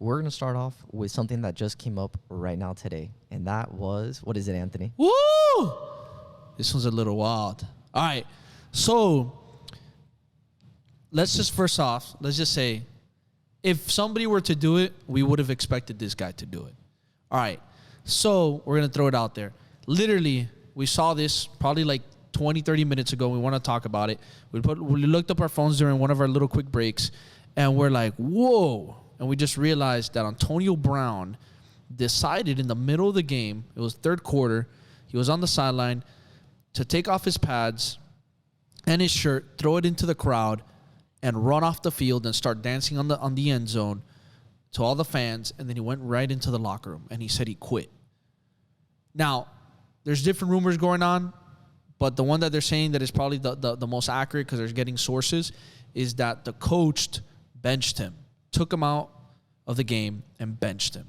we're going to start off with something that just came up right now today. And that was, what is it, Anthony? Woo! This one's a little wild. All right. So let's just say if somebody were to do it, we would have expected this guy to do it. All right. So we're going to throw it out there. Literally, we saw this probably like 20, 30 minutes ago. We want to talk about it. We looked up our phones during one of our little quick breaks, and we're like, whoa. And we just realized that Antonio Brown decided in the middle of the game, it was third quarter, he was on the sideline, to take off his pads and his shirt, throw it into the crowd, and run off the field and start dancing on the end zone to all the fans. And then he went right into the locker room, and he said he quit. Now, there's different rumors going on, but the one that they're saying that is probably the most accurate, because they're getting sources, is that the coach benched him, took him out of the game and benched him.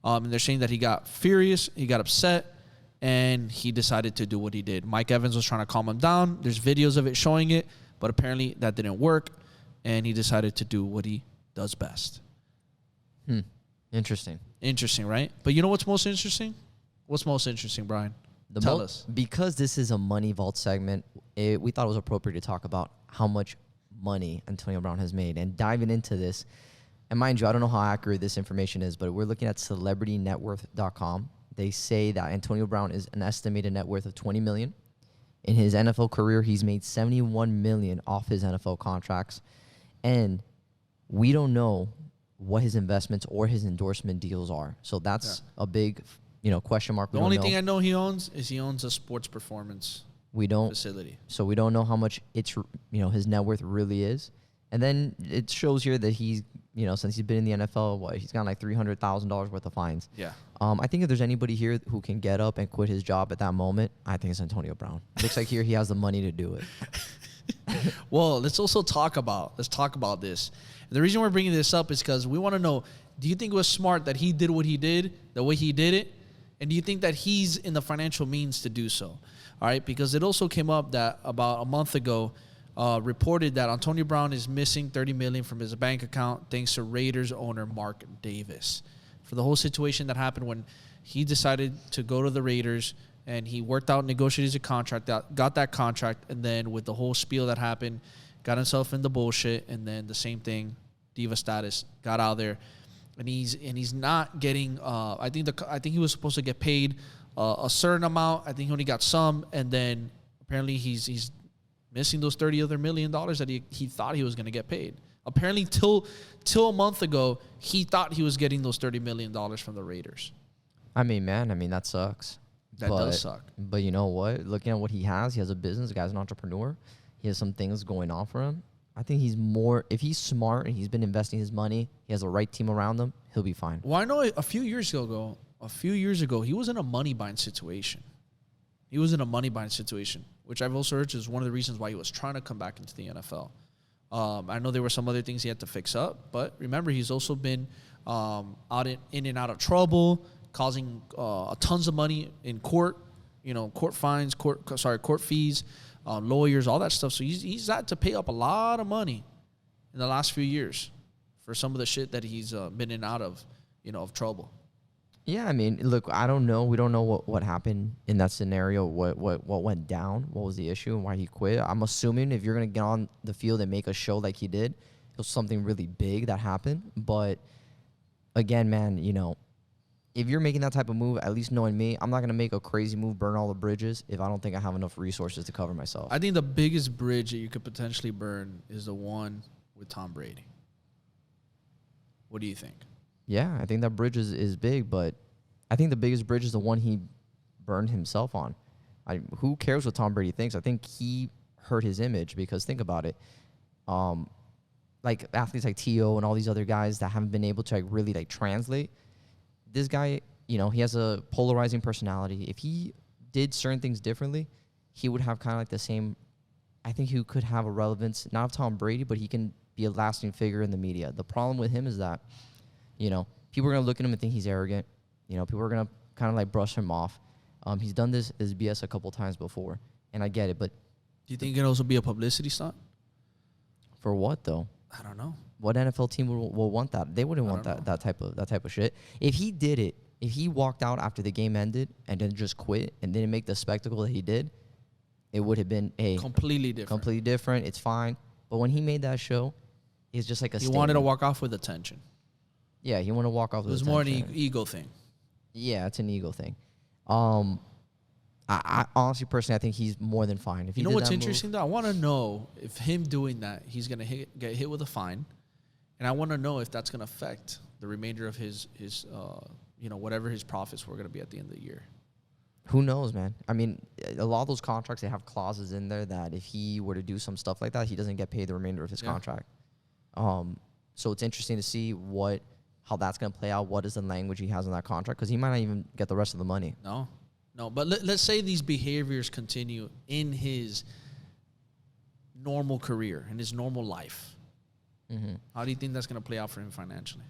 And they're saying that he got furious, he got upset, and he decided to do what he did. Mike Evans was trying to calm him down. There's videos of it showing it, but apparently that didn't work, and he decided to do what he does best. Interesting. Interesting, right? But you know what's most interesting? What's most interesting, Brian? Tell us. Because this is a Money Vault segment, we thought it was appropriate to talk about how much money Antonio Brown has made. And diving into this, and mind you, I don't know how accurate this information is, but we're looking at celebritynetworth.com. They say that Antonio Brown is an estimated net worth of $20 million. In his NFL career, he's made $71 million off his NFL contracts. And we don't know what his investments or his endorsement deals are. So that's a big, question mark. The only thing I know he owns is he owns a sports performance facility. So we don't know how much his net worth really is. And then it shows here that he's, since he's been in the NFL, he's got like $300,000 worth of fines. Yeah. I think if there's anybody here who can get up and quit his job at that moment, I think it's Antonio Brown. Looks like here he has the money to do it. Well, let's talk about this. The reason we're bringing this up is because we want to know, do you think it was smart that he did what he did, the way he did it? And do you think that he's in the financial means to do so? All right, because it also came up that about a month ago, reported that Antonio Brown is missing $30 million from his bank account thanks to Raiders owner Mark Davis. For the whole situation that happened when he decided to go to the Raiders, and he worked out, negotiated a contract, got that contract, and then with the whole spiel that happened, got himself in the bullshit, and then the same thing, diva status, got out there, and he's not getting. I think he was supposed to get paid a certain amount. I think he only got some, and then apparently he's missing those $30 other million that he thought he was going to get paid. Apparently, till a month ago, he thought he was getting those $30 million from the Raiders. I mean, that sucks. That does suck. But you know what? Looking at what he has a business. The guy's an entrepreneur. He has some things going on for him. I think if he's smart and he's been investing his money, he has the right team around him, he'll be fine. Well, I know a few years ago, he was in a money buying situation. Which I've also heard is one of the reasons why he was trying to come back into the NFL. I know there were some other things he had to fix up, but remember, he's also been in and out of trouble, causing tons of money in court, court fines, court fees, lawyers, all that stuff. So he's had to pay up a lot of money in the last few years for some of the shit that he's been in and out of, of trouble. Yeah, I mean, look, I don't know. We don't know what happened in that scenario, what went down, what was the issue, and why he quit. I'm assuming if you're going to get on the field and make a show like he did, it was something really big that happened. But, again, man, if you're making that type of move, at least knowing me, I'm not going to make a crazy move, burn all the bridges, if I don't think I have enough resources to cover myself. I think the biggest bridge that you could potentially burn is the one with Tom Brady. What do you think? Yeah, I think that bridge is big, but I think the biggest bridge is the one he burned himself on. Who cares what Tom Brady thinks? I think he hurt his image because think about it. Like athletes like T.O. and all these other guys that haven't been able to really translate. This guy, he has a polarizing personality. If he did certain things differently, he would have kind of the same. I think he could have a relevance, not of Tom Brady, but he can be a lasting figure in the media. The problem with him is that, people are going to look at him and think he's arrogant. People are going to kind of brush him off. He's done this BS a couple times before, and I get it, but... Do you think it can also be a publicity stunt? For what, though? I don't know. What NFL team will want that? They wouldn't I want don't that type of shit. If he did it, if he walked out after the game ended and then just quit and didn't make the spectacle that he did, it would have been Completely different. completely different. It's fine. But when he made that show, it's just like a He wanted to walk off with attention. Yeah, he wanted to walk off with It was more an ego thing. Yeah, it's an ego thing. I honestly, personally, I think he's more than fine. If he You know did what's that interesting, move, though? I want to know if him doing that, he's going to get hit with a fine. And I want to know if that's going to affect the remainder of his whatever his profits were going to be at the end of the year. who knows, man? I mean, a lot of those contracts, they have clauses in there that if he were to do some stuff like that, he doesn't get paid the remainder of his contract. So it's interesting to see how that's going to play out. What is the language he has in that contract? Because he might not even get the rest of the money. No. But let's say these behaviors continue in his normal career, in his normal life. Mm-hmm. How do you think that's going to play out for him financially?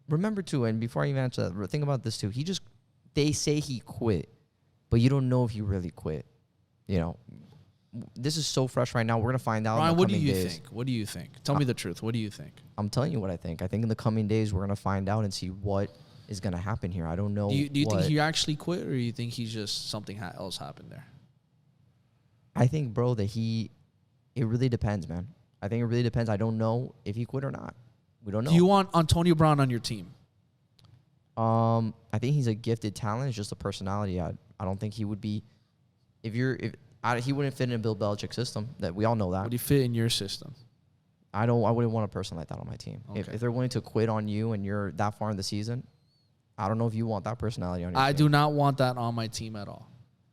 Remember, too, and before I even answer that, think about this, too. They say he quit, but you don't know if he really quit. You know, this is so fresh right now. We're going to find out. Ryan, in the what do coming you days. think? What do you think? Tell me the truth. What do you think? I'm telling you what I think. I think in the coming days, we're going to find out and see what is going to happen here. I don't know. Do you think he actually quit, or do you think he's just something else happened there? I think, bro, that it really depends, man. I think it really depends. I don't know if he quit or not. We don't know. Do you want Antonio Brown on your team? I think he's a gifted talent. It's just a personality. I don't think he would be. He wouldn't fit in a Bill Belichick system. That we all know that. Would he fit in your system? I wouldn't want a person like that on my team. Okay. If they're willing to quit on you and you're that far in the season, I don't know if you want that personality on your team. I do not want that on my team at all.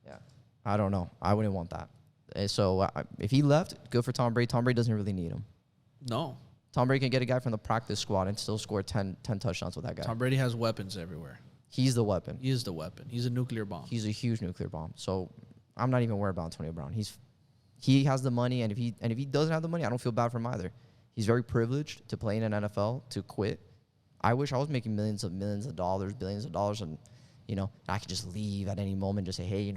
Yeah. I don't know. I wouldn't want that. So if he left, good for Tom Brady. Tom Brady doesn't really need him. No. Tom Brady can get a guy from the practice squad and still score 10 touchdowns with that guy. Tom Brady has weapons everywhere. He's the weapon. He is the weapon. He's a nuclear bomb. He's a huge nuclear bomb. So I'm not even worried about Antonio Brown. He has the money, and if he doesn't have the money, I don't feel bad for him either. He's very privileged to play in an NFL, to quit. I wish I was making millions of dollars, billions of dollars, and I could just leave at any moment, just say, hey,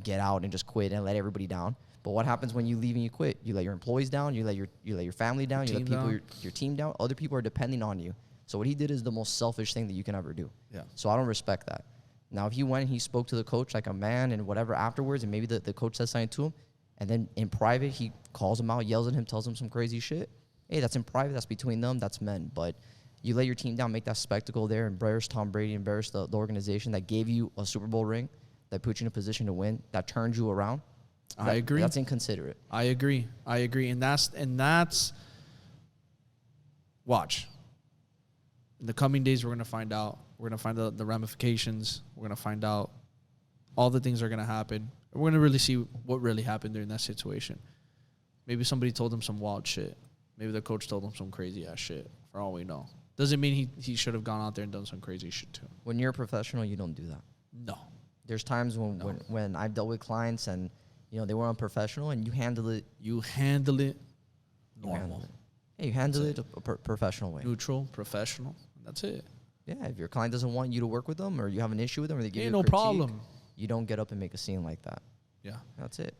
get out and just quit and let everybody down. But what happens when you leave and you quit? You let your employees down, you let your family down, you let your team down. Other people are depending on you. So what he did is the most selfish thing that you can ever do. Yeah. So I don't respect that. Now, if he went and he spoke to the coach like a man and whatever afterwards, and maybe the coach says something to him, and then in private he calls him out, yells at him, tells him some crazy shit, hey, that's in private, that's between them, that's men. But you let your team down, make that spectacle there, embarrass Tom Brady, embarrass the organization that gave you a Super Bowl ring, that put you in a position to win, that turned you around. I agree. That's inconsiderate. I agree. And that's watch. In the coming days, we're going to find out. We're going to find out the ramifications. We're going to find out all the things that are going to happen. We're going to really see what really happened during that situation. Maybe somebody told him some wild shit. Maybe the coach told him some crazy ass shit. For all we know, doesn't mean he should have gone out there and done some crazy shit too. When you're a professional, you don't do that. No. There's times when I've dealt with clients and they were unprofessional, and you handle it. You handle it normal. You handle it a professional way. Neutral, professional. That's it. Yeah, if your client doesn't want you to work with them, or you have an issue with them, or they give you no critique, problem. You don't get up and make a scene like that. Yeah. That's it.